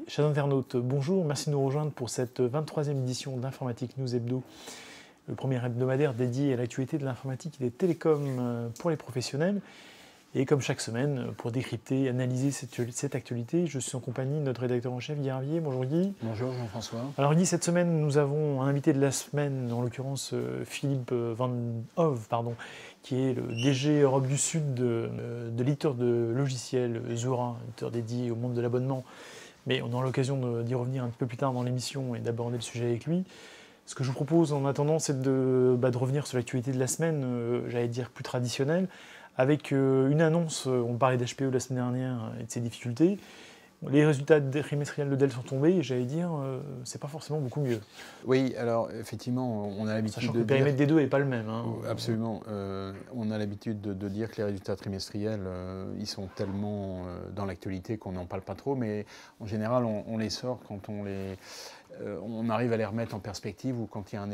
Chers internautes, bonjour, merci de nous rejoindre pour cette 23e édition d'Informatique News Hebdo, le premier hebdomadaire dédié à l'actualité de l'informatique et des télécoms pour les professionnels. Et comme chaque semaine, pour décrypter et analyser cette actualité, je suis en compagnie de notre rédacteur en chef Guy Hervier. Bonjour Guy. Bonjour Jean-François. Alors Guy, cette semaine, nous avons un invité de la semaine, en l'occurrence Philippe Van Hove, qui est le DG Europe du Sud de l'éditeur de logiciels Zuora, éditeur dédié au monde de l'abonnement. Mais on aura l'occasion d'y revenir un peu plus tard dans l'émission et d'aborder le sujet avec lui. Ce que je vous propose en attendant, c'est de revenir sur l'actualité de la semaine, j'allais dire plus traditionnelle, avec une annonce. On parlait d'HPE la semaine dernière et de ses difficultés. Les résultats trimestriels de Dell sont tombés et j'allais dire, c'est pas forcément beaucoup mieux. Oui, alors effectivement, on a l'habitude Sachant que le périmètre des deux n'est pas le même. Absolument. On a l'habitude de dire que les résultats trimestriels, ils sont tellement dans l'actualité qu'on n'en parle pas trop, mais en général, on les sort quand on arrive à les remettre en perspective ou quand il y a un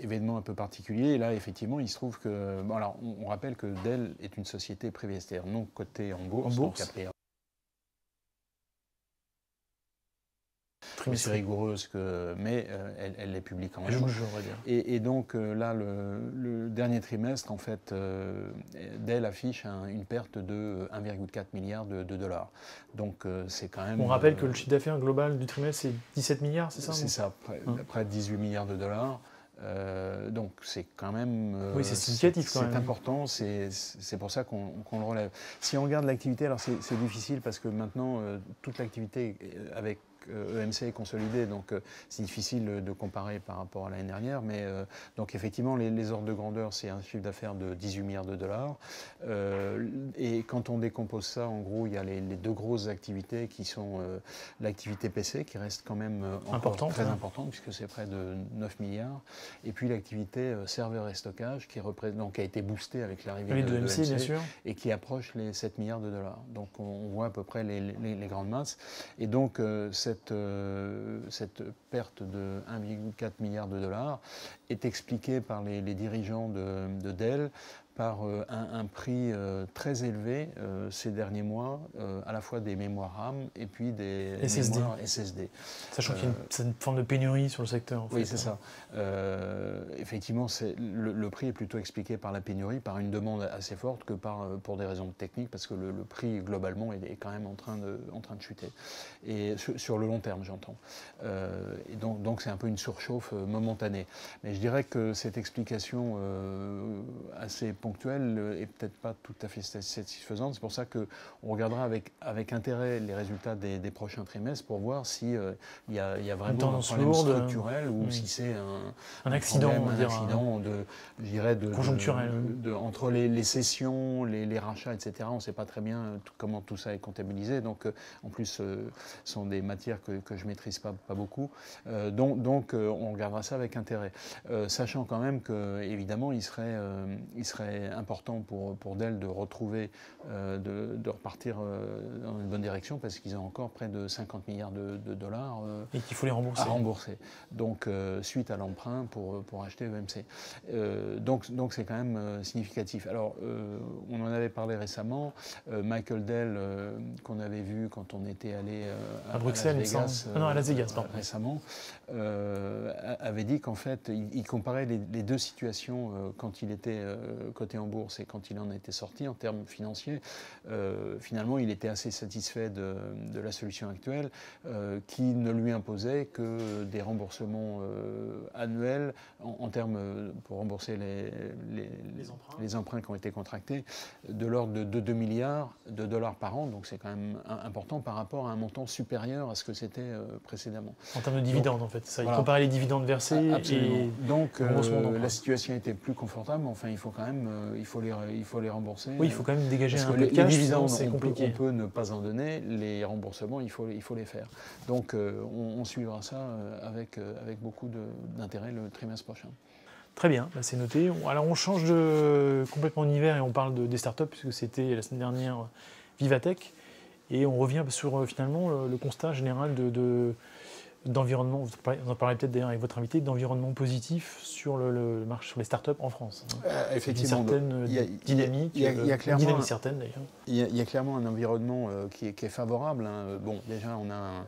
événement un peu particulier. Et là, effectivement, il se trouve que... Bon, alors, on rappelle que Dell est une société privée, c'est-à-dire non cotée en bourse. Donc, c'est rigoureuse, mais elle est publique quand même. Je va dire. Et donc là, le dernier trimestre, en fait, Dell affiche une perte de 1,4 milliard de dollars. Donc c'est quand même... On rappelle que le chiffre d'affaires global du trimestre, c'est 17 milliards, c'est ça? C'est ça, près de 18 milliards de dollars. Donc c'est quand même... oui, c'est significatif quand même. C'est important, c'est pour ça qu'on le relève. Si on regarde l'activité, alors c'est difficile parce que maintenant, toute l'activité avec EMC est consolidée, donc c'est difficile de comparer par rapport à l'année dernière, mais donc effectivement les ordres de grandeur, c'est un chiffre d'affaires de 18 milliards de dollars, et quand on décompose ça, en gros, il y a les deux grosses activités qui sont l'activité PC, qui reste quand même très importante, puisque c'est près de 9 milliards, et puis l'activité serveur et stockage, qui a été boostée avec l'arrivée de EMC, bien sûr, et qui approche les 7 milliards de dollars. Donc on voit à peu près les grandes masses, et donc cette perte de 1,4 milliard de dollars est expliquée par les dirigeants de Dell par un prix très élevé ces derniers mois, à la fois des mémoires RAM et puis des mémoires SSD. Sachant qu'il y a une forme de pénurie sur le secteur. En fait. Oui, c'est ça. Effectivement, le prix est plutôt expliqué par la pénurie, par une demande assez forte que pour des raisons techniques, parce que le prix globalement est quand même en train de chuter. Et sur le long terme, j'entends. Et donc c'est un peu une surchauffe momentanée. Mais je dirais que cette explication assez ponctuelle et peut-être pas tout à fait satisfaisante. C'est pour ça qu'on regardera avec intérêt les résultats des prochains trimestres pour voir s'il y a vraiment un problème structurel ou si c'est un accident, je dirais conjoncturel. Entre les cessions, les rachats, etc. On ne sait pas très bien comment tout ça est comptabilisé. Donc, en plus, ce sont des matières que je ne maîtrise pas beaucoup. Donc, on regardera ça avec intérêt. Sachant quand même qu'évidemment, il serait important pour Dell de retrouver, de repartir dans une bonne direction parce qu'ils ont encore près de 50 milliards de dollars et qu'il faut les rembourser. À rembourser. Donc, suite à l'emprunt pour acheter EMC. Donc, c'est quand même significatif. Alors, on en avait parlé récemment. Michael Dell, qu'on avait vu quand on était allé à Bruxelles, à Las Vegas, récemment, avait dit qu'en fait, il comparait les deux situations quand il était coté en bourse et quand il en était sorti en termes financiers. Finalement, il était assez satisfait de la solution actuelle qui ne lui imposait que des remboursements annuels en termes, pour rembourser les emprunts qui ont été contractés, de l'ordre de 2 milliards de dollars par an. Donc c'est quand même important par rapport à un montant supérieur à ce que c'était précédemment. En termes de dividendes, en fait, ça. Il comparait les dividendes versés et donc la situation était plus confortable, mais enfin il faut quand même il faut les rembourser. Oui, il faut quand même dégager un peu de cash, les dividendes, c'est compliqué. On peut ne pas en donner, les remboursements, il faut les faire. Donc on suivra ça avec beaucoup d'intérêt le trimestre prochain. Très bien, c'est noté. Alors on change complètement d'univers et on parle des startups, puisque c'était la semaine dernière Vivatech. Et on revient sur finalement le constat général d'environnement, vous en parlerez peut-être d'ailleurs avec votre invité, d'environnement positif sur le marché, sur les startups en France. Effectivement, une certaine dynamique, il y a clairement dynamique certaine d'ailleurs. Il y a clairement un environnement qui est favorable. Hein. Bon, déjà, on a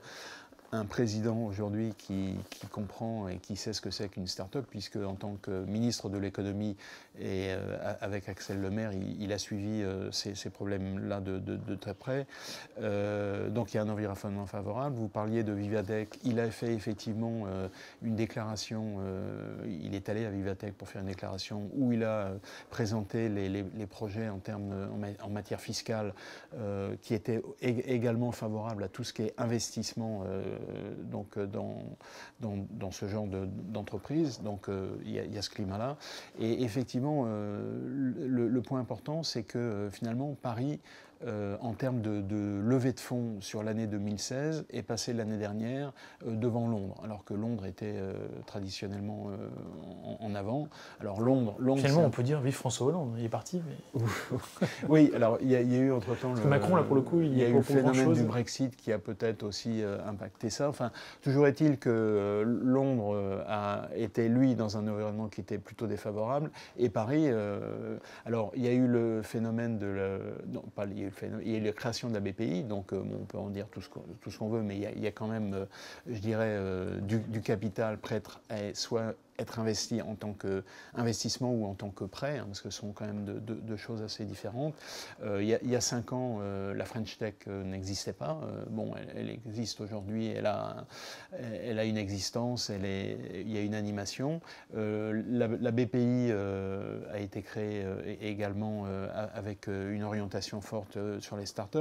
un président aujourd'hui qui comprend et qui sait ce que c'est qu'une start-up, puisque en tant que ministre de l'économie et avec Axel Lemaire, il a suivi ces problèmes-là de très près. Donc il y a un environnement favorable. Vous parliez de Vivatech. Il a fait effectivement une déclaration. Il est allé à Vivatech pour faire une déclaration où il a présenté les projets en matière fiscale qui étaient également favorables à tout ce qui est investissement donc dans ce genre d'entreprise. Donc il y a ce climat-là. Et effectivement, le point important, c'est que finalement, Paris, en termes de levée de fonds sur l'année 2016, est passé l'année dernière devant Londres, alors que Londres était traditionnellement en avant. Alors Londres finalement, on peut dire vive François Hollande, il est parti. Mais... Oui, alors il y a eu entre-temps Macron, là, pour le coup, il y a eu le phénomène du Brexit qui a peut-être aussi impacté ça. Enfin, toujours est-il que Londres a été, lui, dans un environnement qui était plutôt défavorable, et Paris, alors il y a eu le phénomène il y a eu la création de la BPI, donc on peut en dire tout ce qu'on veut, mais il y a quand même, je dirais, du capital prêt à soit être investi en tant qu'investissement ou en tant que prêt, hein, parce que ce sont quand même deux choses assez différentes. Il y a 5 ans, la French Tech n'existait pas. Bon, elle existe aujourd'hui, elle a une existence, il y a une animation. La BPI a été créée également avec une orientation forte sur les startups.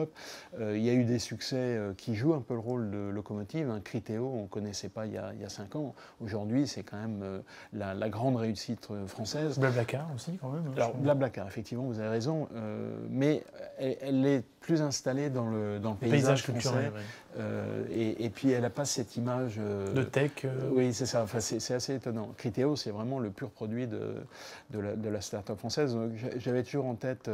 Il y a eu des succès qui jouent un peu le rôle de locomotive. Hein. Criteo, on ne connaissait pas il y a 5 ans. Aujourd'hui, c'est quand même la grande réussite française. Blablacar aussi, quand même. Alors, Blablacar, effectivement, vous avez raison, mais elle est plus installée dans le paysage culturel. Ouais. Et puis, elle n'a pas cette image... de tech. Oui, c'est ça. Enfin, c'est assez étonnant. Criteo, c'est vraiment le pur produit de la start-up française. Donc, j'avais toujours en tête...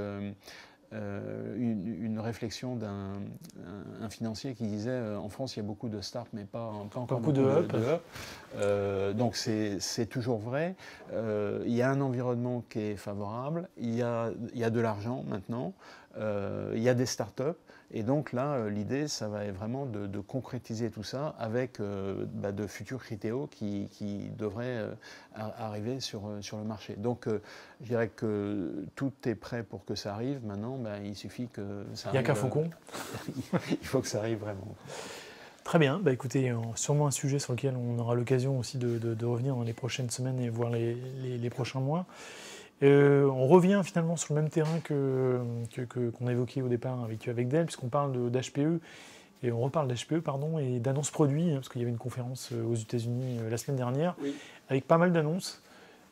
une réflexion d'un financier qui disait en France il y a beaucoup de start mais pas encore beaucoup de up. Donc c'est toujours vrai. Il y a un environnement qui est favorable, il y a de l'argent maintenant, il y a des startups. Et donc là, l'idée, ça va être vraiment de concrétiser tout ça avec de futurs Criteo qui devraient arriver sur le marché. Donc je dirais que tout est prêt pour que ça arrive. Maintenant, il suffit que ça arrive. Il n'y a qu'un faucon. Il faut que ça arrive vraiment. Très bien. Écoutez, sûrement un sujet sur lequel on aura l'occasion aussi de revenir dans les prochaines semaines et voire les prochains mois. On revient finalement sur le même terrain qu'on a évoqué au départ avec Dell, puisqu'on parle d'HPE, et on reparle d'HPE, et d'annonces produits, parce qu'il y avait une conférence aux États-Unis la semaine dernière, oui, avec pas mal d'annonces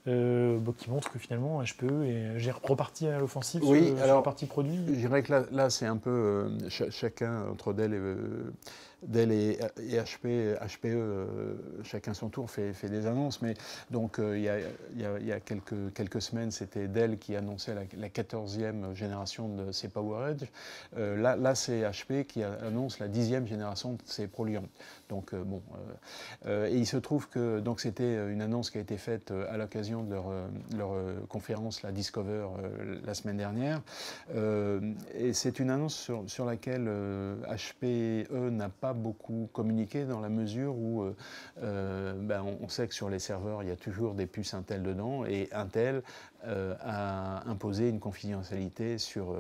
qui montrent que finalement HPE est reparti à l'offensive sur la partie produit. Je dirais que là c'est un peu chacun entre Dell et HPE, chacun son tour fait des annonces, mais donc il y a quelques semaines, c'était Dell qui annonçait la 14e génération de ses PowerEdge. Là c'est HP qui annonce la 10e génération de ses ProLiant. Donc et il se trouve que donc c'était une annonce qui a été faite à l'occasion de leur conférence, la Discover, la semaine dernière. Et c'est une annonce sur laquelle HPE n'a pas beaucoup communiqué dans la mesure où on sait que sur les serveurs, il y a toujours des puces Intel dedans et Intel a imposé une confidentialité sur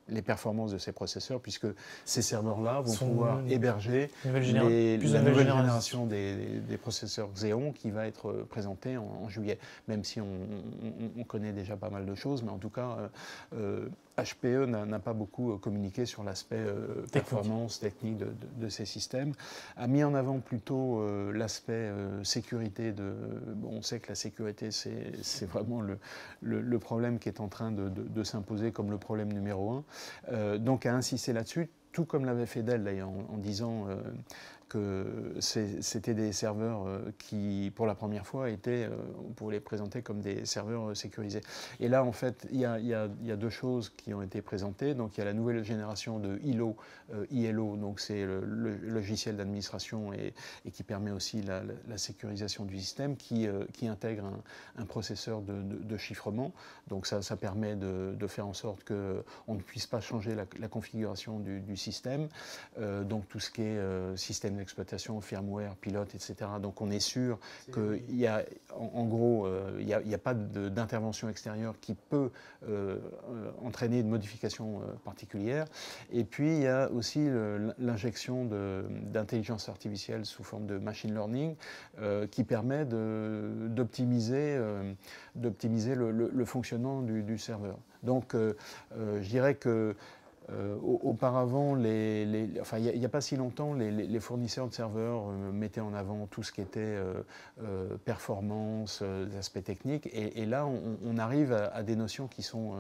les performances de ces processeurs puisque ces serveurs-là vont pouvoir héberger la nouvelle génération des processeurs Xeon qui va être présentée en juillet. Même si on connaît déjà pas mal de choses, mais en tout cas, HPE n'a pas beaucoup communiqué sur l'aspect performance technique de ces systèmes, a mis en avant plutôt l'aspect sécurité. On sait que la sécurité, c'est vraiment le problème qui est en train de s'imposer comme le problème numéro 1. Donc a insisté là-dessus, tout comme l'avait fait Dell d'ailleurs, en disant que c'était des serveurs qui, pour la première fois, on pouvait les présenter comme des serveurs sécurisés. Et là, en fait, il y a deux choses qui ont été présentées. Donc, il y a la nouvelle génération de ILO, donc c'est le logiciel d'administration et qui permet aussi la sécurisation du système, qui intègre un processeur de chiffrement. Donc, ça permet de faire en sorte qu'on ne puisse pas changer la configuration du système. Donc, tout ce qui est système d'exploitation, firmware, pilote, etc. Donc on est sûr qu'il y a, en gros, il n'y a pas d'intervention extérieure qui peut entraîner de modifications particulières. Et puis il y a aussi l'injection d'intelligence artificielle sous forme de machine learning qui permet d'optimiser le fonctionnement du serveur. Donc je dirais que auparavant, enfin, il n'y a pas si longtemps, les fournisseurs de serveurs mettaient en avant tout ce qui était performance, aspects techniques. Et là, on arrive à des notions qui sont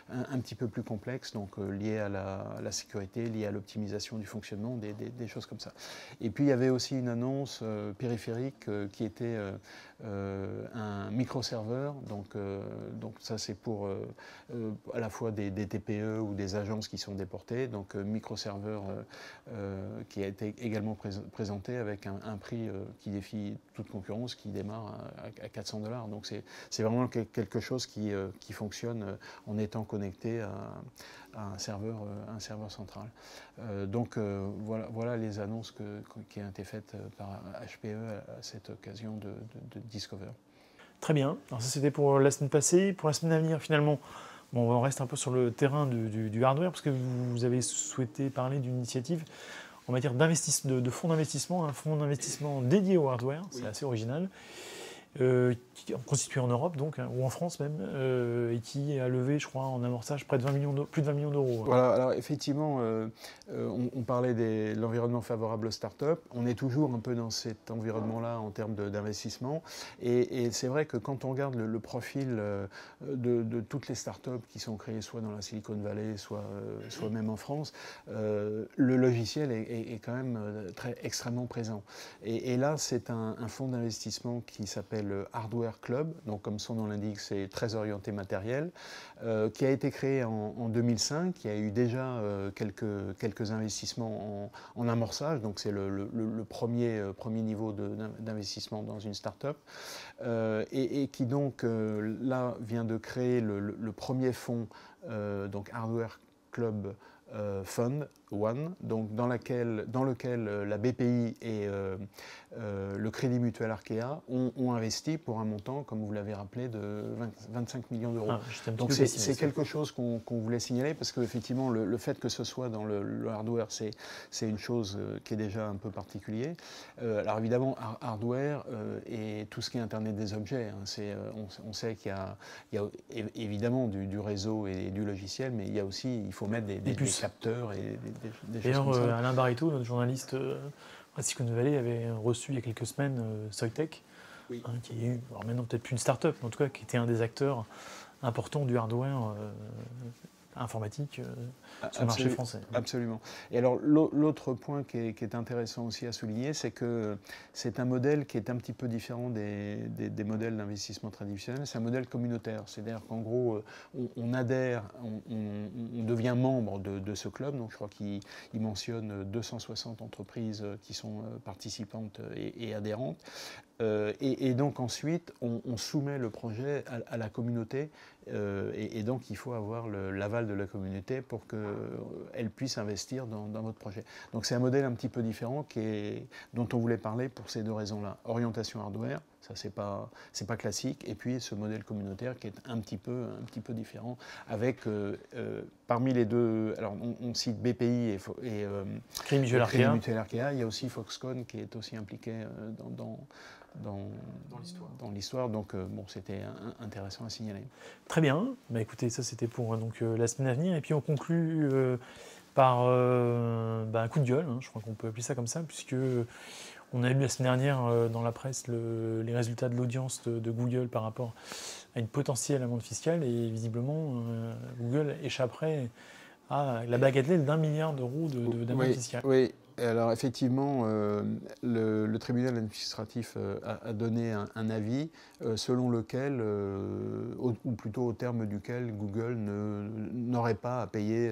un petit peu plus complexes, donc liées à la sécurité, liées à l'optimisation du fonctionnement, des choses comme ça. Et puis, il y avait aussi une annonce périphérique qui était un microserveur. Donc ça, c'est pour à la fois des TPE ou des agences qui sont déportées. Donc microserveur qui a été également présenté avec un prix qui défie toute concurrence, qui démarre à $400. Donc c'est vraiment quelque chose qui fonctionne en étant connecté à un serveur central. Donc voilà les annonces qui ont été faites par HPE à cette occasion de Discover. Très bien. Alors ça, c'était pour la semaine passée. Pour la semaine à venir, finalement, bon, on reste un peu sur le terrain du hardware, parce que vous avez souhaité parler d'une initiative en matière de fonds d'investissement, un fonds d'investissement dédié au hardware. Oui. C'est assez original. Constitué en Europe, donc, ou en France même, et qui a levé, je crois, en amorçage plus de 20 millions d'euros. Voilà, alors effectivement, on parlait de l'environnement favorable aux startups. On est toujours un peu dans cet environnement-là en termes d'investissement. Et c'est vrai que quand on regarde le profil de toutes les startups qui sont créées soit dans la Silicon Valley, soit même en France, le logiciel est quand même extrêmement présent. Et là, c'est un fonds d'investissement qui s'appelle Hardware Club, donc comme son nom l'indique, c'est très orienté matériel, qui a été créé en 2005, qui a eu déjà quelques investissements en amorçage, donc c'est le premier niveau d'investissement dans une start-up, et qui donc là vient de créer le premier fonds, donc Hardware Club Fund One, donc dans lequel la BPI et le Crédit Mutuel Arkea ont investi pour un montant, comme vous l'avez rappelé, de 25 millions d'euros. Donc c'est quelque chose qu'on voulait signaler, parce qu'effectivement le fait que ce soit dans le hardware, c'est une chose qui est déjà un peu particulière. Alors évidemment, hardware et tout ce qui est Internet des objets, hein, on sait qu'il y a évidemment du réseau et du logiciel, mais il faut mettre des capteurs et des choses comme ça. D'ailleurs, Alain Barreto, notre journaliste à Silicon Valley, avait reçu il y a quelques semaines Soitec, oui. Qui est eu, alors maintenant peut-être plus une start-up, mais en tout cas qui était un des acteurs importants du hardware informatique sur le marché français. Absolument. Et alors l'autre point qui est intéressant aussi à souligner, c'est que c'est un modèle qui est un petit peu différent des modèles d'investissement traditionnels. C'est un modèle communautaire, c'est-à-dire qu'en gros on adhère, on devient membre de ce club. Donc je crois qu'il mentionne 260 entreprises qui sont participantes et adhérentes. Et donc ensuite, on soumet le projet à la communauté, et donc il faut avoir l'aval de la communauté pour qu'elle puisse investir dans votre projet. Donc c'est un modèle un petit peu différent dont on voulait parler pour ces deux raisons-là. Orientation hardware, ça c'est pas classique, et puis ce modèle communautaire qui est un petit peu différent, avec parmi les deux, alors on cite BPI et Crédit Mutuel Arkea, il y a aussi Foxconn qui est aussi impliqué dans l'histoire. Donc bon, c'était intéressant à signaler. Très bien. Bah, écoutez, ça c'était pour la semaine à venir. Et puis on conclut par un coup de gueule, hein, je crois qu'on peut appeler ça comme ça, puisque on a lu la semaine dernière dans la presse les résultats de l'audience de Google par rapport à une potentielle amende fiscale, et visiblement Google échapperait à la bagatelle d'1 milliard d'euros d'amende Oui, fiscale. oui. Alors effectivement, le tribunal administratif a donné un avis selon lequel, ou plutôt au terme duquel Google n'aurait pas à payer.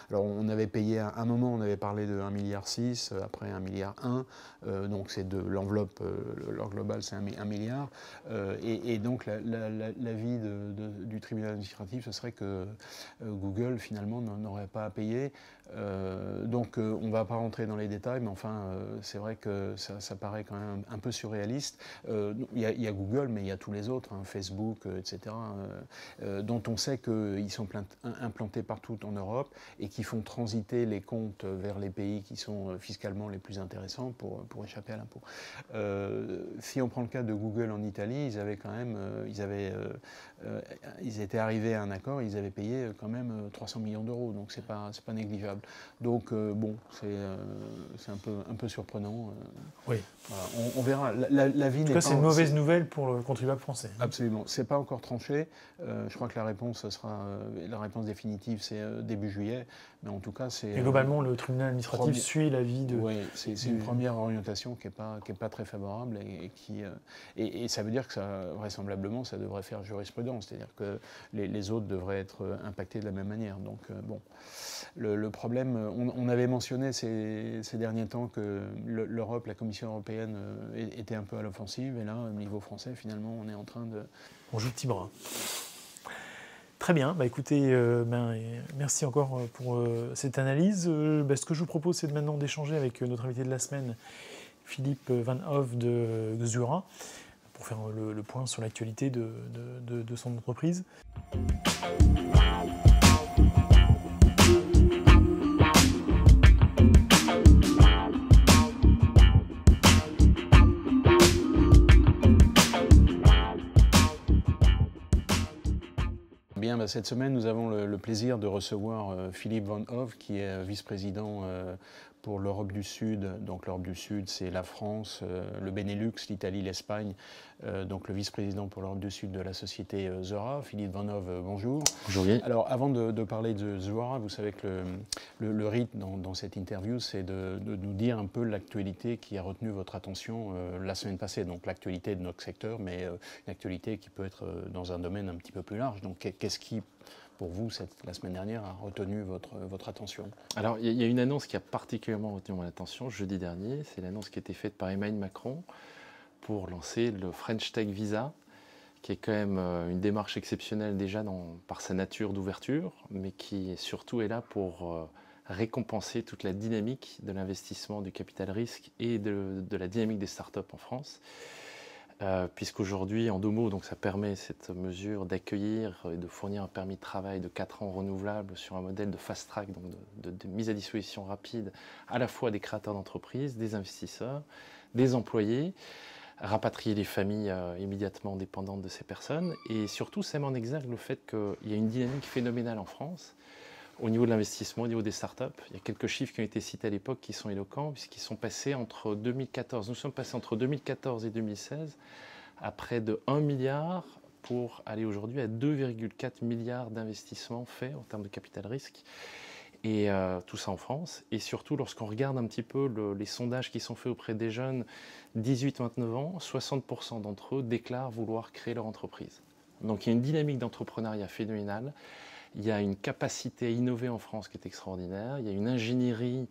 Alors on avait payé à un moment, on avait parlé de 1,6 milliard, après 1,1 milliard, donc c'est de l'enveloppe, leur global c'est 1 milliard. Et donc l'avis du tribunal administratif, ce serait que Google finalement n'aurait pas à payer. Donc on ne va pas rentrer dans les détails, mais enfin c'est vrai que ça paraît quand même un peu surréaliste. Il y a Google, mais il y a tous les autres, hein, Facebook, etc., dont on sait qu'ils sont implantés partout en Europe et qui font transiter les comptes vers les pays qui sont fiscalement les plus intéressants pour échapper à l'impôt. Si on prend le cas de Google en Italie, ils avaient quand même, ils étaient arrivés à un accord, ils avaient payé quand même 300 millions d'euros, donc c'est pas négligeable. Donc bon, c'est un peu surprenant. Oui. Voilà, on verra. La vie En tout cas, c'est une mauvaise nouvelle pour le contribuable français. Absolument. C'est pas encore tranché. Je crois que la réponse définitive, c'est début juillet. Mais en tout cas, c'est. Et globalement, le tribunal administratif suit l'avis de. Oui, c'est une première orientation qui est pas très favorable et ça veut dire que vraisemblablement, ça devrait faire jurisprudence. C'est-à-dire que les autres devraient être impactés de la même manière. Donc bon, le problème, on avait mentionné ces derniers temps que l'Europe, la Commission européenne était un peu à l'offensive. Et là, au niveau français, finalement, on est en train de. On joue petit bras. Très bien, écoutez, merci encore pour cette analyse. Ce que je vous propose, c'est maintenant d'échanger avec notre invité de la semaine, Philippe Van Hove de Zura, pour faire le point sur l'actualité de son entreprise. Bien, cette semaine, nous avons le plaisir de recevoir Philippe Van Hove, qui est vice-président pour l'Europe du Sud. Donc l'Europe du Sud, c'est la France, le Benelux, l'Italie, l'Espagne. Donc le vice-président pour l'Europe du Sud de la société Zura. Philippe Van Hove, bonjour. Bonjour Guy. Alors avant de parler de Zura, vous savez que le rythme dans cette interview, c'est de nous dire un peu l'actualité qui a retenu votre attention la semaine passée. Donc l'actualité de notre secteur, mais une actualité qui peut être dans un domaine un petit peu plus large. Donc qu'est-ce qui, pour vous, la semaine dernière, a retenu votre attention? Alors, il y a une annonce qui a particulièrement retenu mon attention jeudi dernier. C'est l'annonce qui a été faite par Emmanuel Macron pour lancer le French Tech Visa, qui est quand même une démarche exceptionnelle déjà par sa nature d'ouverture, mais qui surtout est là pour récompenser toute la dynamique de l'investissement du capital risque et de la dynamique des startups en France. Puisqu'aujourd'hui, en 2 mots, donc ça permet cette mesure d'accueillir et de fournir un permis de travail de 4 ans renouvelable sur un modèle de fast track, donc de mise à disposition rapide, à la fois des créateurs d'entreprises, des investisseurs, des employés, rapatrier les familles immédiatement dépendantes de ces personnes, et surtout, ça met en exergue le fait qu'il y a une dynamique phénoménale en France au niveau de l'investissement, au niveau des startups. Il y a quelques chiffres qui ont été cités à l'époque qui sont éloquents, puisqu'ils sont passés entre 2014, nous sommes passés entre 2014 et 2016 à près de 1 milliard pour aller aujourd'hui à 2,4 milliards d'investissements faits en termes de capital risque. Et tout ça en France. Et surtout, lorsqu'on regarde un petit peu les sondages qui sont faits auprès des jeunes 18-29 ans, 60% d'entre eux déclarent vouloir créer leur entreprise. Donc il y a une dynamique d'entrepreneuriat phénoménale. Il y a une capacité à innover en France qui est extraordinaire. Il y a une ingénierie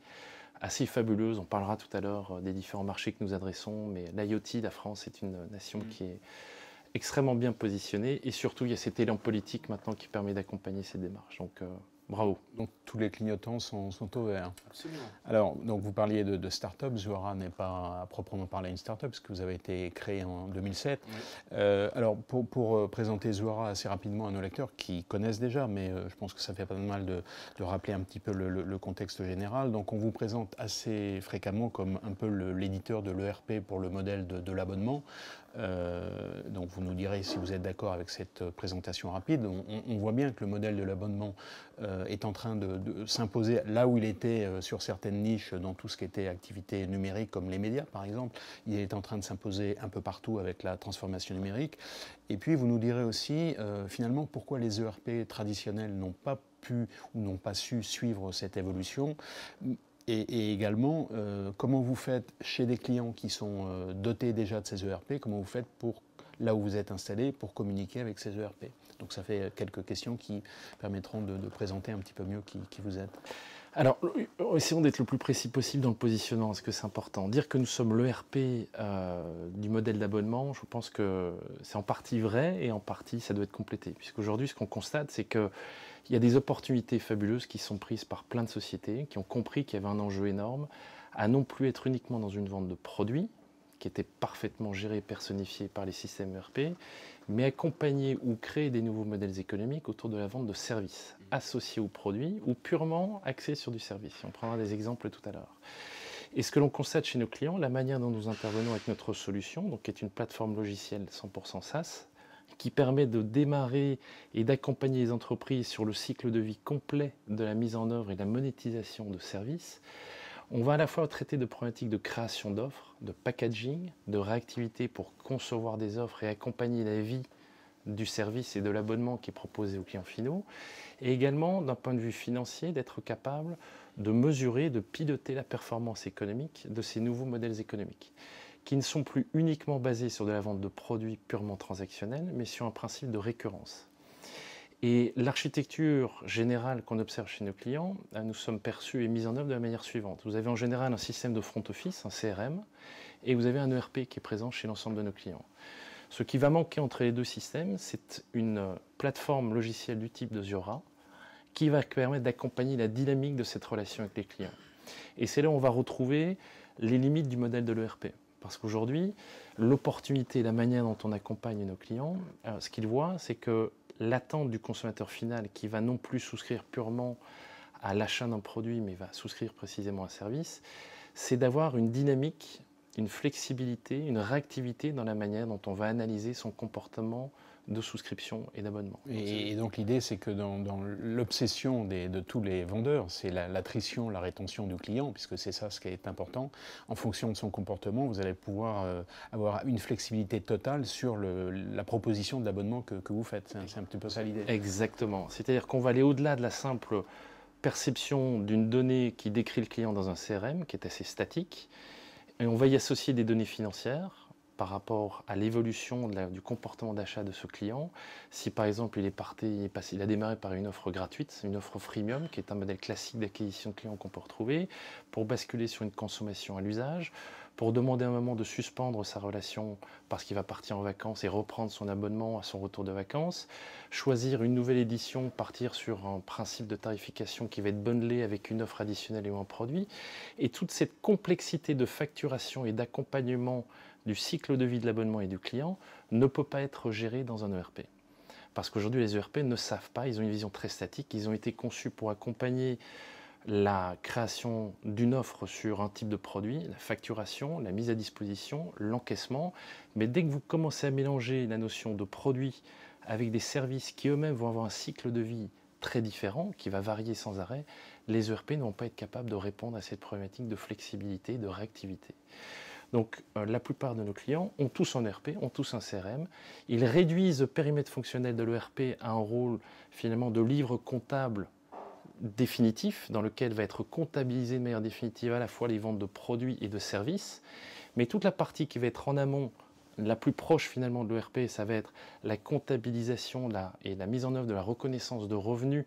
assez fabuleuse. On parlera tout à l'heure des différents marchés que nous adressons, mais l'IoT, la France est une nation qui est extrêmement bien positionnée. Et surtout, il y a cet élan politique maintenant qui permet d'accompagner ces démarches. Donc, bravo. Donc tous les clignotants sont au vert. Absolument. Alors, donc vous parliez de start-up. Zura n'est pas à proprement parler une start-up, parce que vous avez été créé en 2007. Oui. Alors, pour présenter Zura assez rapidement à nos lecteurs qui connaissent déjà, mais je pense que ça fait pas mal de rappeler un petit peu le contexte général. Donc, on vous présente assez fréquemment comme un peu l'éditeur de l'ERP pour le modèle de l'abonnement. Donc vous nous direz si vous êtes d'accord avec cette présentation rapide. On voit bien que le modèle de l'abonnement est en train de s'imposer là où il était sur certaines niches dans tout ce qui était activité numérique, comme les médias par exemple. Il est en train de s'imposer un peu partout avec la transformation numérique. Et puis vous nous direz aussi finalement pourquoi les ERP traditionnels n'ont pas pu ou n'ont pas su suivre cette évolution. Et également, comment vous faites chez des clients qui sont dotés déjà de ces ERP, comment vous faites pour, là où vous êtes installé, pour communiquer avec ces ERP. Donc ça fait quelques questions qui permettront de présenter un petit peu mieux qui vous êtes. Alors, essayons d'être le plus précis possible dans le positionnement, parce que c'est important. Dire que nous sommes l'ERP du modèle d'abonnement, je pense que c'est en partie vrai et en partie ça doit être complété. Puisqu'aujourd'hui, ce qu'on constate, c'est qu'il y a des opportunités fabuleuses qui sont prises par plein de sociétés, qui ont compris qu'il y avait un enjeu énorme à non plus être uniquement dans une vente de produits, qui était parfaitement géré et personnifié par les systèmes ERP, mais accompagner ou créer des nouveaux modèles économiques autour de la vente de services associés aux produits ou purement axés sur du service. On prendra des exemples tout à l'heure. Et ce que l'on constate chez nos clients, la manière dont nous intervenons avec notre solution, donc qui est une plateforme logicielle 100% SaaS, qui permet de démarrer et d'accompagner les entreprises sur le cycle de vie complet de la mise en œuvre et de la monétisation de services. On va à la fois traiter de problématiques de création d'offres, de packaging, de réactivité pour concevoir des offres et accompagner la vie du service et de l'abonnement qui est proposé aux clients finaux, et également d'un point de vue financier d'être capable de mesurer, de piloter la performance économique de ces nouveaux modèles économiques, qui ne sont plus uniquement basés sur de la vente de produits purement transactionnels, mais sur un principe de récurrence. Et l'architecture générale qu'on observe chez nos clients, nous sommes perçus et mis en œuvre de la manière suivante. Vous avez en général un système de front office, un CRM, et vous avez un ERP qui est présent chez l'ensemble de nos clients. Ce qui va manquer entre les deux systèmes, c'est une plateforme logicielle du type de Zuora qui va permettre d'accompagner la dynamique de cette relation avec les clients. Et c'est là où on va retrouver les limites du modèle de l'ERP. Parce qu'aujourd'hui, l'opportunité, la manière dont on accompagne nos clients, ce qu'ils voient, c'est que l'attente du consommateur final qui va non plus souscrire purement à l'achat d'un produit, mais va souscrire précisément à un service, c'est d'avoir une dynamique, une flexibilité, une réactivité dans la manière dont on va analyser son comportement de souscription et d'abonnement. Et donc l'idée, c'est que dans l'obsession de tous les vendeurs, c'est l'attrition, la rétention du client, puisque c'est ça ce qui est important. En fonction de son comportement, vous allez pouvoir avoir une flexibilité totale sur la proposition de l'abonnement que vous faites. C'est un petit peu ça l'idée. Exactement. C'est-à-dire qu'on va aller au-delà de la simple perception d'une donnée qui décrit le client dans un CRM, qui est assez statique, et on va y associer des données financières par rapport à l'évolution du comportement d'achat de ce client. Si par exemple il a démarré par une offre gratuite, une offre freemium, qui est un modèle classique d'acquisition de clients qu'on peut retrouver, pour basculer sur une consommation à l'usage, pour demander à un moment de suspendre sa relation parce qu'il va partir en vacances et reprendre son abonnement à son retour de vacances, choisir une nouvelle édition, partir sur un principe de tarification qui va être bundlé avec une offre additionnelle et un produit, et toute cette complexité de facturation et d'accompagnement du cycle de vie de l'abonnement et du client ne peut pas être géré dans un ERP. Parce qu'aujourd'hui, les ERP ne savent pas, ils ont une vision très statique, ils ont été conçus pour accompagner la création d'une offre sur un type de produit, la facturation, la mise à disposition, l'encaissement. Mais dès que vous commencez à mélanger la notion de produit avec des services qui eux-mêmes vont avoir un cycle de vie très différent, qui va varier sans arrêt, les ERP ne vont pas être capables de répondre à cette problématique de flexibilité, de réactivité. Donc la plupart de nos clients ont tous un ERP, ont tous un CRM. Ils réduisent le périmètre fonctionnel de l'ERP à un rôle finalement de livre comptable définitif, dans lequel va être comptabilisé de manière définitive à la fois les ventes de produits et de services. Mais toute la partie qui va être en amont, la plus proche finalement de l'ERP, ça va être la comptabilisation et la mise en œuvre de la reconnaissance de revenus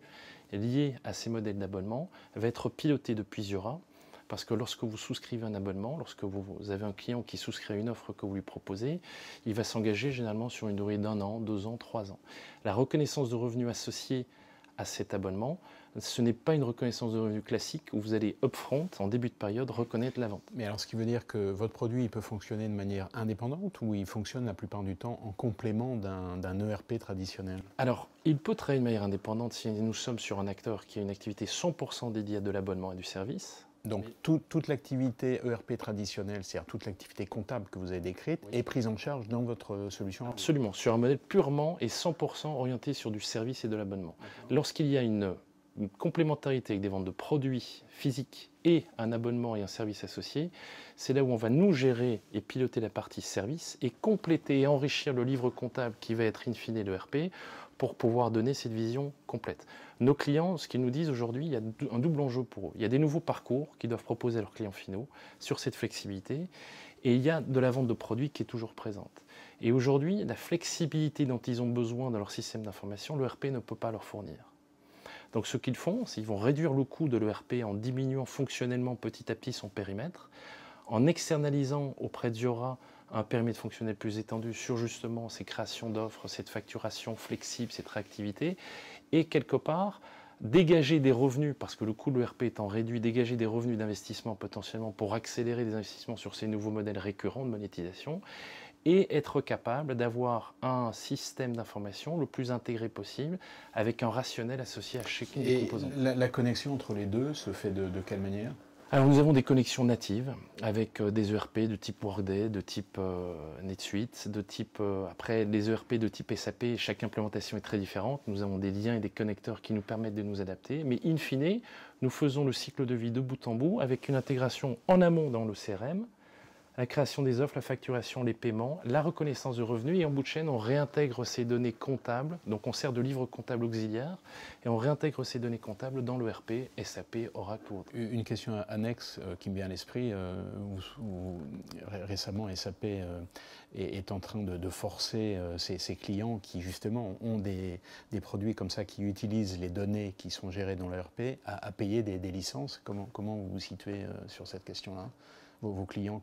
liés à ces modèles d'abonnement, va être pilotée depuis Zuora. Parce que lorsque vous souscrivez un abonnement, lorsque vous avez un client qui souscrit une offre que vous lui proposez, il va s'engager généralement sur une durée d'1 an, 2 ans, 3 ans. La reconnaissance de revenus associée à cet abonnement, ce n'est pas une reconnaissance de revenus classique où vous allez upfront, en début de période, reconnaître la vente. Mais alors, ce qui veut dire que votre produit il peut fonctionner de manière indépendante ou il fonctionne la plupart du temps en complément d'un ERP traditionnel? Alors, il peut travailler de manière indépendante si nous sommes sur un acteur qui a une activité 100% dédiée à de l'abonnement et du service. Donc toute l'activité ERP traditionnelle, c'est-à-dire toute l'activité comptable que vous avez décrite, est prise en charge dans votre solution? Absolument, sur un modèle purement et 100% orienté sur du service et de l'abonnement. Lorsqu'il y a une une complémentarité avec des ventes de produits physiques et un abonnement et un service associé, c'est là où on va nous gérer et piloter la partie service et compléter et enrichir le livre comptable qui va être in fine l'ERP pour pouvoir donner cette vision complète. Nos clients, ce qu'ils nous disent aujourd'hui, il y a un double enjeu pour eux. Il y a des nouveaux parcours qu'ils doivent proposer à leurs clients finaux sur cette flexibilité et il y a de la vente de produits qui est toujours présente. Et aujourd'hui, la flexibilité dont ils ont besoin dans leur système d'information, l'ERP ne peut pas leur fournir. Donc ce qu'ils font, c'est qu'ils vont réduire le coût de l'ERP en diminuant fonctionnellement petit à petit son périmètre, en externalisant auprès de Ziora un périmètre fonctionnel plus étendu sur justement ces créations d'offres, cette facturation flexible, cette réactivité, et quelque part dégager des revenus, parce que le coût de l'ERP étant réduit, dégager des revenus d'investissement potentiellement pour accélérer des investissements sur ces nouveaux modèles récurrents de monétisation, et être capable d'avoir un système d'information le plus intégré possible, avec un rationnel associé à chacune des composants. La connexion entre les deux se fait de quelle manière? Alors nous avons des connexions natives avec des ERP de type Workday, de type NetSuite, de type après les ERP de type SAP, chaque implémentation est très différente. Nous avons des liens et des connecteurs qui nous permettent de nous adapter, mais in fine, nous faisons le cycle de vie de bout en bout avec une intégration en amont dans le CRM, la création des offres, la facturation, les paiements, la reconnaissance de revenus et en bout de chaîne, on réintègre ces données comptables, donc on sert de livre comptable auxiliaire et on réintègre ces données comptables dans l'ERP, SAP, Oracle ou autre. Une question annexe qui me vient à l'esprit, récemment SAP est en train de forcer ses clients qui justement ont des produits comme ça, qui utilisent les données qui sont gérées dans l'ERP à payer des licences. Comment vous vous situez sur cette question-là ? Vos clients,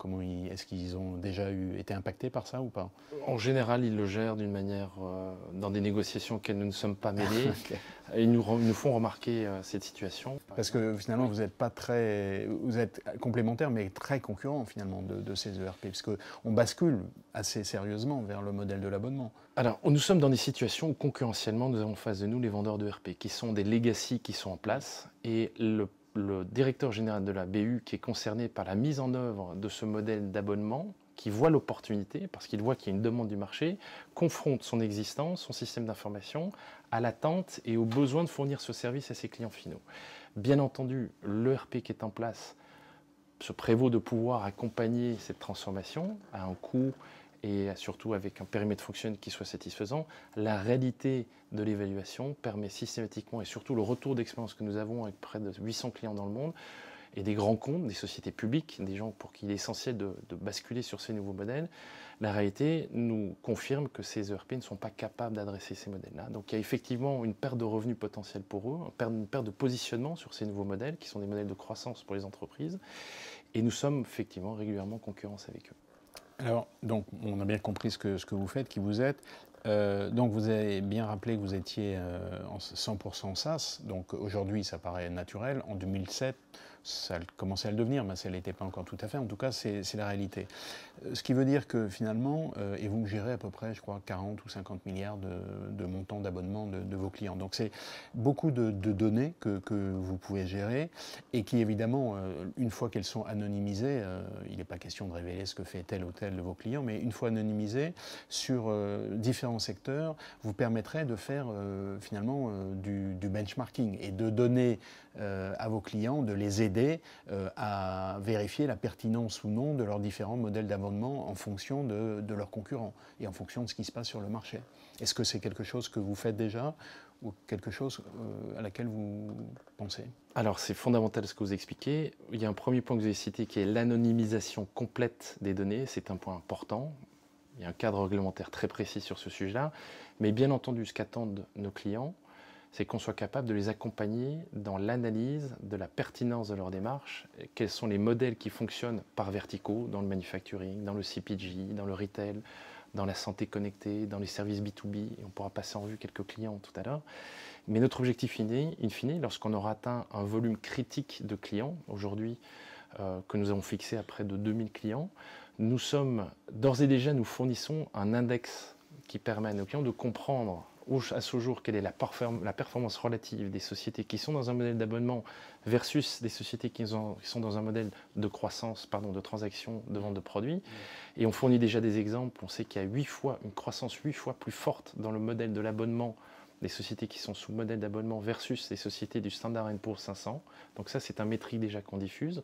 est-ce qu'ils ont déjà été impactés par ça ou pas? En général, ils le gèrent d'une manière, dans des négociations auxquelles nous ne sommes pas mêlés. Okay. Ils nous font remarquer cette situation. Parce que finalement, vous êtes complémentaires, mais très concurrents finalement de ces ERP, parce qu'on bascule assez sérieusement vers le modèle de l'abonnement. Alors, nous sommes dans des situations où concurrentiellement, nous avons en face de nous les vendeurs d'ERP, qui sont des legacy qui sont en place, et le directeur général de la BU qui est concerné par la mise en œuvre de ce modèle d'abonnement, qui voit l'opportunité, parce qu'il voit qu'il y a une demande du marché, confronte son existence, son système d'information, à l'attente et au besoin de fournir ce service à ses clients finaux. Bien entendu, l'ERP qui est en place se prévaut de pouvoir accompagner cette transformation à un coût et surtout avec un périmètre fonctionnel qui soit satisfaisant. La réalité de l'évaluation permet systématiquement, et surtout le retour d'expérience que nous avons avec près de 800 clients dans le monde, et des grands comptes, des sociétés publiques, des gens pour qui il est essentiel de basculer sur ces nouveaux modèles, la réalité nous confirme que ces ERP ne sont pas capables d'adresser ces modèles-là. Donc il y a effectivement une perte de revenus potentiels pour eux, une perte de positionnement sur ces nouveaux modèles, qui sont des modèles de croissance pour les entreprises, et nous sommes effectivement régulièrement en concurrence avec eux. Alors, donc, on a bien compris ce que vous faites, qui vous êtes. Donc, vous avez bien rappelé que vous étiez en 100% SaaS. Donc, aujourd'hui, ça paraît naturel. En 2007, ça commençait à le devenir, mais ça ne l'était pas encore tout à fait. En tout cas, c'est la réalité. Ce qui veut dire que finalement, et vous gérez à peu près, je crois, 40 ou 50 milliards de montants d'abonnement de vos clients. Donc, c'est beaucoup de données que vous pouvez gérer et qui, évidemment, une fois qu'elles sont anonymisées, il n'est pas question de révéler ce que fait tel ou tel de vos clients, mais une fois anonymisées sur différents secteurs, vous permettrez de faire finalement du benchmarking et de donner à vos clients, de les aider à vérifier la pertinence ou non de leurs différents modèles d'abonnement en fonction de leurs concurrents et en fonction de ce qui se passe sur le marché. Est-ce que c'est quelque chose que vous faites déjà ou quelque chose à laquelle vous pensez? Alors c'est fondamental ce que vous expliquez. Il y a un premier point que vous avez cité qui est l'anonymisation complète des données. C'est un point important. Il y a un cadre réglementaire très précis sur ce sujet-là. Mais bien entendu, ce qu'attendent nos clients, c'est qu'on soit capable de les accompagner dans l'analyse de la pertinence de leur démarche, quels sont les modèles qui fonctionnent par verticaux, dans le manufacturing, dans le CPG, dans le retail, dans la santé connectée, dans les services B2B, et on pourra passer en revue quelques clients tout à l'heure. Mais notre objectif in fine, lorsqu'on aura atteint un volume critique de clients, aujourd'hui que nous avons fixé à près de 2000 clients, nous sommes, d'ores et déjà, nous fournissons un index qui permet à nos clients de comprendre à ce jour quelle est la performance relative des sociétés qui sont dans un modèle d'abonnement versus des sociétés qui sont dans un modèle de croissance, de transaction, de vente de produits. Et on fournit déjà des exemples. On sait qu'il y a une croissance 8 fois plus forte dans le modèle de l'abonnement des sociétés qui sont sous modèle d'abonnement versus les sociétés du Standard & Poor's 500. Donc ça, c'est un métrique déjà qu'on diffuse.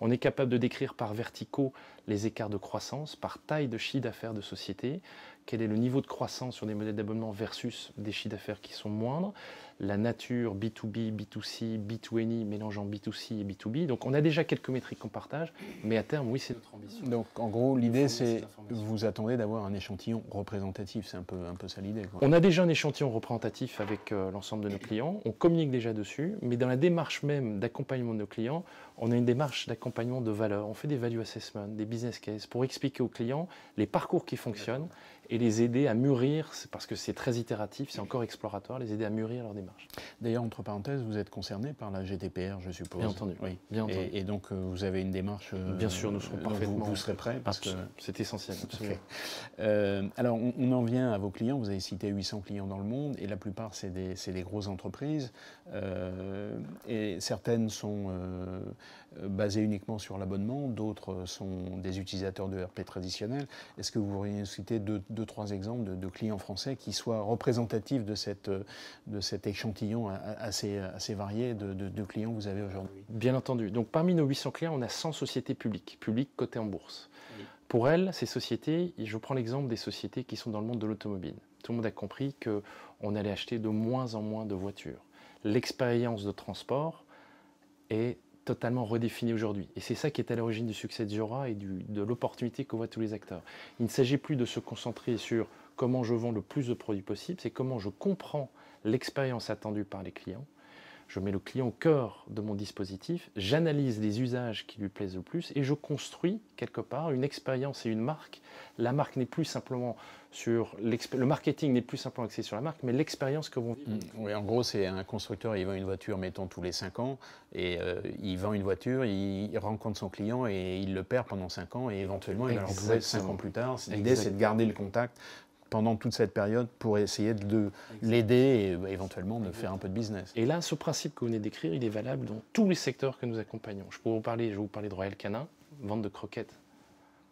On est capable de décrire par verticaux les écarts de croissance, par taille de chiffre d'affaires de société, quel est le niveau de croissance sur des modèles d'abonnement versus des chiffres d'affaires qui sont moindres, la nature B2B, B2C, B2N, mélangeant B2C et B2B. Donc on a déjà quelques métriques qu'on partage, mais à terme, oui, c'est notre ambition. Donc en gros, l'idée, c'est vous attendez d'avoir un échantillon représentatif, c'est un peu ça l'idée. On a déjà un échantillon représentatif avec l'ensemble de nos clients, on communique déjà dessus, mais dans la démarche même d'accompagnement de nos clients, on a une démarche d'accompagnement de valeur. On fait des value assessments, des business cases pour expliquer aux clients les parcours qui fonctionnent et les aider à mûrir, parce que c'est très itératif, c'est encore exploratoire, les aider à mûrir leur démarche. D'ailleurs, entre parenthèses, vous êtes concerné par la GDPR, je suppose. Bien entendu. Oui. Bien entendu. Et donc, vous avez une démarche. Bien sûr, nous serons parfaitement. Vous serez prêts parce que c'est essentiel. Absolument. Okay. Alors, on en vient à vos clients. Vous avez cité 800 clients dans le monde, et la plupart, c'est des grosses entreprises. Et certaines sont basées uniquement sur l'abonnement, d'autres sont des utilisateurs de ERP traditionnels. Est-ce que vous pourriez citer deux, trois exemples de clients français qui soient représentatifs de cet échantillon assez varié de clients que vous avez aujourd'hui? Bien entendu. Donc parmi nos 800 clients, on a 100 sociétés publiques cotées en bourse. Oui. Pour elles, ces sociétés, je prends l'exemple des sociétés qui sont dans le monde de l'automobile. Tout le monde a compris qu'on allait acheter de moins en moins de voitures. L'expérience de transport est totalement redéfinie aujourd'hui. Et c'est ça qui est à l'origine du succès de Zuora et de l'opportunité que voient tous les acteurs. Il ne s'agit plus de se concentrer sur comment je vends le plus de produits possible, c'est comment je comprends l'expérience attendue par les clients. Je mets le client au cœur de mon dispositif, j'analyse les usages qui lui plaisent le plus et je construis quelque part une expérience et une marque. La marque n'est plus simplement sur le marketing n'est plus simplement axé sur la marque, mais l'expérience que vont vivre. Oui, en gros, c'est un constructeur, il vend une voiture, mettons, tous les 5 ans, et il vend une voiture, il rencontre son client et il le perd pendant 5 ans, et éventuellement, il va le retrouver 5 ans plus tard. L'idée, c'est de garder le contact pendant toute cette période pour essayer de l'aider et éventuellement de faire un peu de business. Et là, ce principe que vous venez d'écrire, il est valable dans tous les secteurs que nous accompagnons. Je vais vous parler de Royal Canin, vente de croquettes.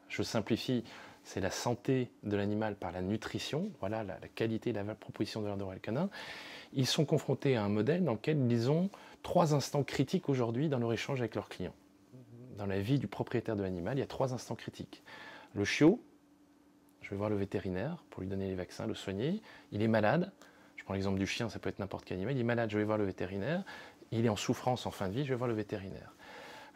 Je simplifie, c'est la santé de l'animal par la nutrition, voilà la qualité et la proposition de Royal Canin. Ils sont confrontés à un modèle dans lequel ils ont 3 instants critiques aujourd'hui dans leur échange avec leurs clients. Dans la vie du propriétaire de l'animal, il y a 3 instants critiques. Le chiot, je vais voir le vétérinaire pour lui donner les vaccins, le soigner. Il est malade. Je prends l'exemple du chien, ça peut être n'importe quel animal. Il est malade, je vais voir le vétérinaire. Il est en souffrance en fin de vie, je vais voir le vétérinaire.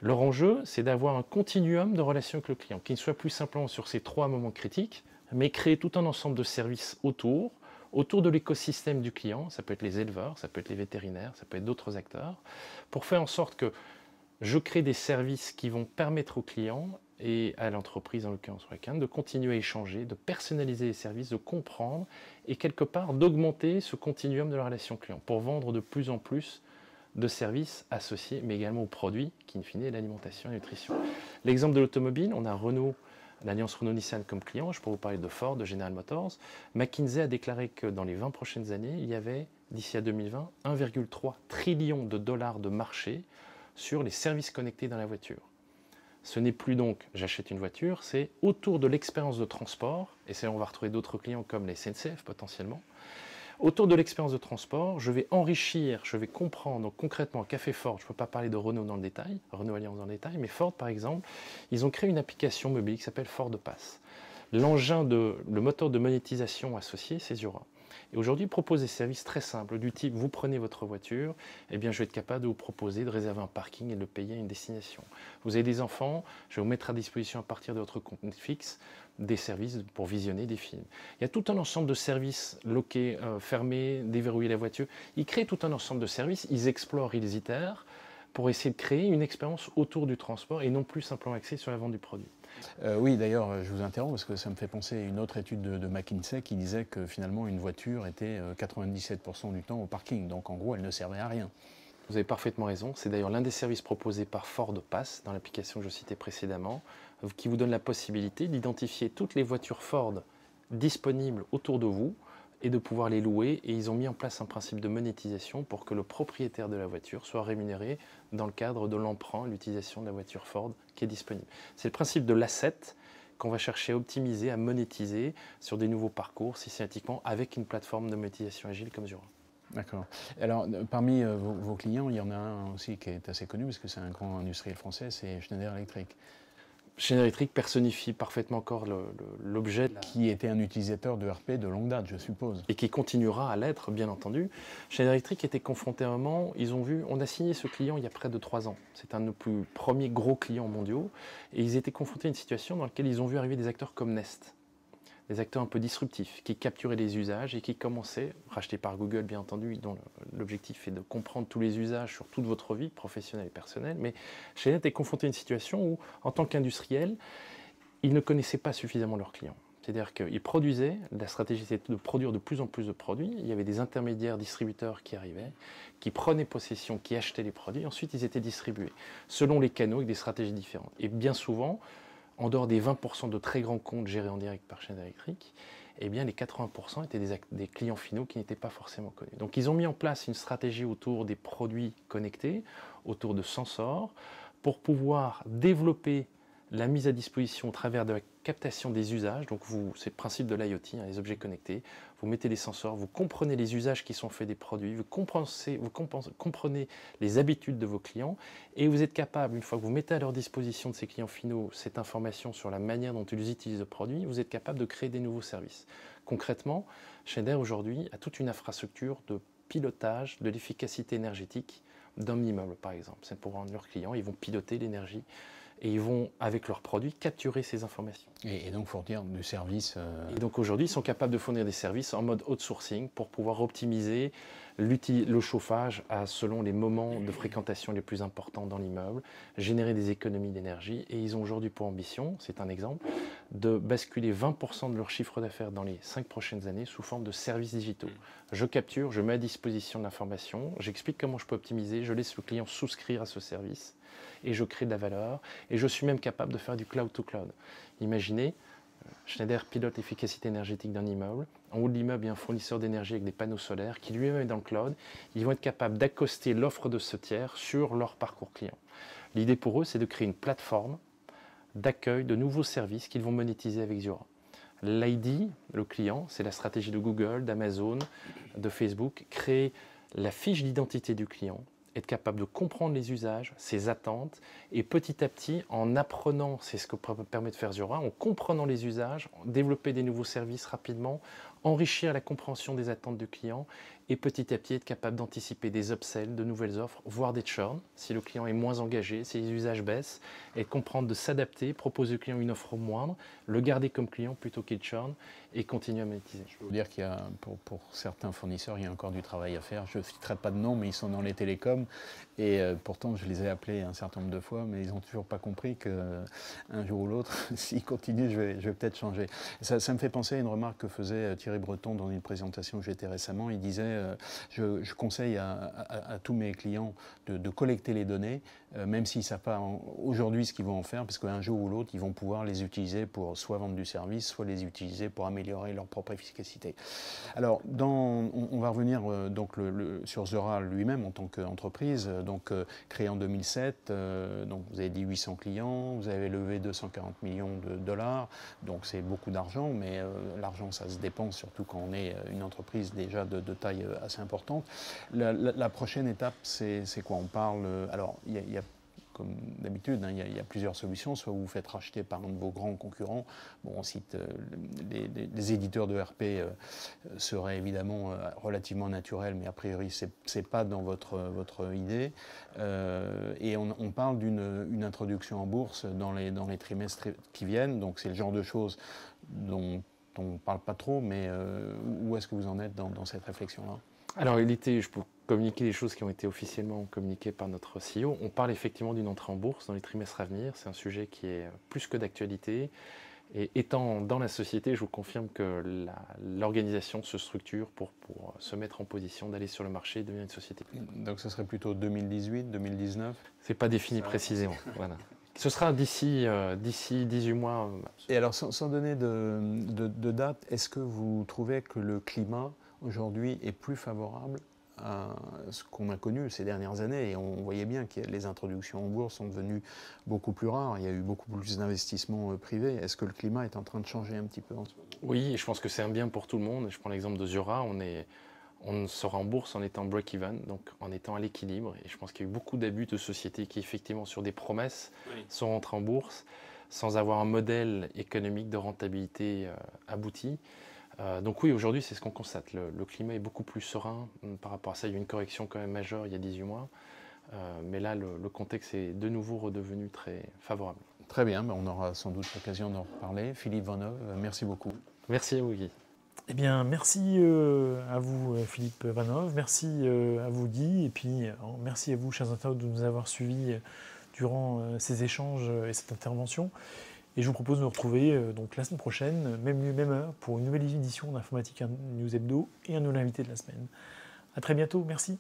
Leur enjeu, c'est d'avoir un continuum de relations avec le client, qui ne soit plus simplement sur ces 3 moments critiques, mais créer tout un ensemble de services autour de l'écosystème du client. Ça peut être les éleveurs, ça peut être les vétérinaires, ça peut être d'autres acteurs, pour faire en sorte que je crée des services qui vont permettre aux clients et à l'entreprise, en l'occurrence Royal, de continuer à échanger, de personnaliser les services, de comprendre et quelque part d'augmenter ce continuum de la relation client pour vendre de plus en plus de services associés, mais également aux produits qui, in fine, est l'alimentation et la nutrition. L'exemple de l'automobile, on a Renault, l'alliance Renault-Nissan comme client. Je peux vous parler de Ford, de General Motors. McKinsey a déclaré que dans les 20 prochaines années, il y avait, d'ici à 2020, 1,3 trillion de dollars de marché sur les services connectés dans la voiture. Ce n'est plus donc j'achète une voiture, c'est autour de l'expérience de transport, et c'est là on va retrouver d'autres clients comme les SNCF potentiellement. Autour de l'expérience de transport, je vais enrichir, je vais comprendre. Donc concrètement, Café Ford, je ne peux pas parler de Renault dans le détail, Renault Alliance dans le détail, mais Ford par exemple, ils ont créé une application mobile qui s'appelle Ford Pass. Le moteur de monétisation associé, c'est Zuora. Et aujourd'hui, il propose des services très simples, du type, vous prenez votre voiture, eh bien, je vais être capable de vous proposer de réserver un parking et de le payer à une destination. Vous avez des enfants, je vais vous mettre à disposition à partir de votre compte Netflix des services pour visionner des films. Il y a tout un ensemble de services loqués, fermés, déverrouiller la voiture. Ils créent tout un ensemble de services, ils explorent, ils itèrent pour essayer de créer une expérience autour du transport et non plus simplement axée sur la vente du produit. Oui, d'ailleurs, je vous interromps parce que ça me fait penser à une autre étude de McKinsey qui disait que finalement une voiture était 97% du temps au parking. Donc en gros, elle ne servait à rien. Vous avez parfaitement raison. C'est d'ailleurs l'un des services proposés par Ford Pass dans l'application que je citais précédemment, qui vous donne la possibilité d'identifier toutes les voitures Ford disponibles autour de vous et de pouvoir les louer. Et ils ont mis en place un principe de monétisation pour que le propriétaire de la voiture soit rémunéré dans le cadre de l'emprunt, l'utilisation de la voiture Ford qui est disponible. C'est le principe de l'asset qu'on va chercher à optimiser, à monétiser sur des nouveaux parcours systématiquement avec une plateforme de monétisation agile comme Zuora. D'accord. Alors, parmi vos clients, il y en a un aussi qui est assez connu, parce que c'est un grand industriel français, c'est Schneider Electric. Schneider Electric personnifie parfaitement encore l'objet. Qui était un utilisateur de RP de longue date, je suppose. Et qui continuera à l'être, bien entendu. Schneider Electric était confronté à un moment, ils ont vu, on a signé ce client il y a près de 3 ans. C'est un de nos plus premiers gros clients mondiaux. Et ils étaient confrontés à une situation dans laquelle ils ont vu arriver des acteurs comme Nest. Des acteurs un peu disruptifs, qui capturaient les usages et qui commençaient, rachetés par Google bien entendu, dont l'objectif est de comprendre tous les usages sur toute votre vie, professionnelle et personnelle. Mais Schneider était confronté à une situation où, en tant qu'industriel, ils ne connaissaient pas suffisamment leurs clients. C'est-à-dire qu'ils produisaient, la stratégie c'était de produire de plus en plus de produits, il y avait des intermédiaires distributeurs qui arrivaient, qui prenaient possession, qui achetaient les produits, ensuite ils étaient distribués, selon les canaux avec des stratégies différentes. Et bien souvent, en dehors des 20% de très grands comptes gérés en direct par Schneider Electric, eh bien les 80% étaient des clients finaux qui n'étaient pas forcément connus. Donc ils ont mis en place une stratégie autour des produits connectés, autour de Sensor, pour pouvoir développer la mise à disposition au travers de la captation des usages. Donc c'est le principe de l'IoT, hein, les objets connectés. Vous mettez les sensors, vous comprenez les usages qui sont faits des produits, vous comprenez les habitudes de vos clients et vous êtes capable, une fois que vous mettez à leur disposition de ces clients finaux cette information sur la manière dont ils utilisent le produit, vous êtes capable de créer des nouveaux services. Concrètement, Schneider aujourd'hui a toute une infrastructure de pilotage de l'efficacité énergétique d'un immeuble, par exemple. C'est pour rendre leurs clients, ils vont piloter l'énergie et ils vont, avec leurs produits, capturer ces informations. Et donc fournir du service. Et donc aujourd'hui, ils sont capables de fournir des services en mode outsourcing pour pouvoir optimiser le chauffage selon les moments de fréquentation les plus importants dans l'immeuble, générer des économies d'énergie. Et ils ont aujourd'hui pour ambition, c'est un exemple, de basculer 20% de leur chiffre d'affaires dans les 5 prochaines années sous forme de services digitaux. Je capture, je mets à disposition de l'information, j'explique comment je peux optimiser, je laisse le client souscrire à ce service et je crée de la valeur. Et je suis même capable de faire du cloud to cloud. Imaginez, Schneider pilote l'efficacité énergétique d'un immeuble. En haut de l'immeuble, il y a un fournisseur d'énergie avec des panneaux solaires qui lui-même est dans le cloud. Ils vont être capables d'accoster l'offre de ce tiers sur leur parcours client. L'idée pour eux, c'est de créer une plateforme d'accueil de nouveaux services qu'ils vont monétiser avec Zuora. L'ID, le client, c'est la stratégie de Google, d'Amazon, de Facebook, créer la fiche d'identité du client, être capable de comprendre les usages, ses attentes, et petit à petit, en apprenant, c'est ce que permet de faire Zuora, en comprenant les usages, développer des nouveaux services rapidement, enrichir la compréhension des attentes du client, et petit à petit être capable d'anticiper des upsells, de nouvelles offres, voire des churns, si le client est moins engagé, si les usages baissent, et comprendre de s'adapter, proposer au client une offre moindre, le garder comme client plutôt qu'il churn, et continuer à monétiser. Je peux vous dire qu'il y a, pour certains fournisseurs, il y a encore du travail à faire. Je ne citerai pas de nom, mais ils sont dans les télécoms. Et pourtant, je les ai appelés un certain nombre de fois, mais ils n'ont toujours pas compris qu'un jour ou l'autre, s'ils continuent, je vais peut-être changer. Ça me fait penser à une remarque que faisait Thierry Breton dans une présentation où j'étais récemment. Il disait, je conseille à tous mes clients de collecter les données, même s'ils ne savent pas aujourd'hui ce qu'ils vont en faire, parce qu'un jour ou l'autre, ils vont pouvoir les utiliser pour soit vendre du service, soit les utiliser pour améliorer leur propre efficacité. Alors, on va revenir donc sur Zuora lui-même en tant qu'entreprise, créé en 2007, donc vous avez dit 800 clients, vous avez levé 240 millions de dollars, donc c'est beaucoup d'argent, mais l'argent ça se dépense surtout quand on est une entreprise déjà de taille assez importante. La prochaine étape, c'est quoi? On parle, alors il y a comme d'habitude, hein, il y a plusieurs solutions. Soit vous vous faites racheter par un de vos grands concurrents. Bon, on cite les éditeurs de RP seraient évidemment relativement naturels, mais a priori, ce n'est pas dans votre idée. Et on parle d'une introduction en bourse dans les trimestres qui viennent. Donc, c'est le genre de choses dont on ne parle pas trop, mais où est-ce que vous en êtes dans cette réflexion-là? Alors, je peux communiquer les choses qui ont été officiellement communiquées par notre CEO. On parle effectivement d'une entrée en bourse dans les trimestres à venir. C'est un sujet qui est plus que d'actualité. Et étant dans la société, je vous confirme que l'organisation se structure pour se mettre en position d'aller sur le marché et devenir une société. Donc, ce serait plutôt 2018, 2019? Ce n'est pas défini précisément. Voilà. Ce sera d'ici 18 mois. Et alors, sans donner de date, est-ce que vous trouvez que le climat aujourd'hui est plus favorable à ce qu'on a connu ces dernières années? Et on voyait bien que les introductions en bourse sont devenues beaucoup plus rares. Il y a eu beaucoup plus d'investissements privés. Est-ce que le climat est en train de changer un petit peu en ce moment? Oui, je pense que c'est un bien pour tout le monde. Je prends l'exemple de Zuora. On est On sera en bourse en étant break-even, donc en étant à l'équilibre. Et je pense qu'il y a eu beaucoup d'abus de sociétés qui, effectivement, sur des promesses, sont rentrées en bourse sans avoir un modèle économique de rentabilité abouti. Donc oui, aujourd'hui, c'est ce qu'on constate. Le climat est beaucoup plus serein par rapport à ça. Il y a eu une correction quand même majeure il y a 18 mois. Mais là, le contexte est de nouveau redevenu très favorable. Très bien, on aura sans doute l'occasion d'en reparler. Philippe Vanhove, merci beaucoup. Merci à vous, Guy. Eh bien, merci à vous, Philippe Vanhove, merci à vous, Guy, et puis merci à vous, chers internautes, de nous avoir suivis durant ces échanges et cette intervention. Et je vous propose de nous retrouver donc la semaine prochaine, même lieu, même heure, pour une nouvelle édition d'Informatica News Hebdo et un nouvel invité de la semaine. À très bientôt, merci.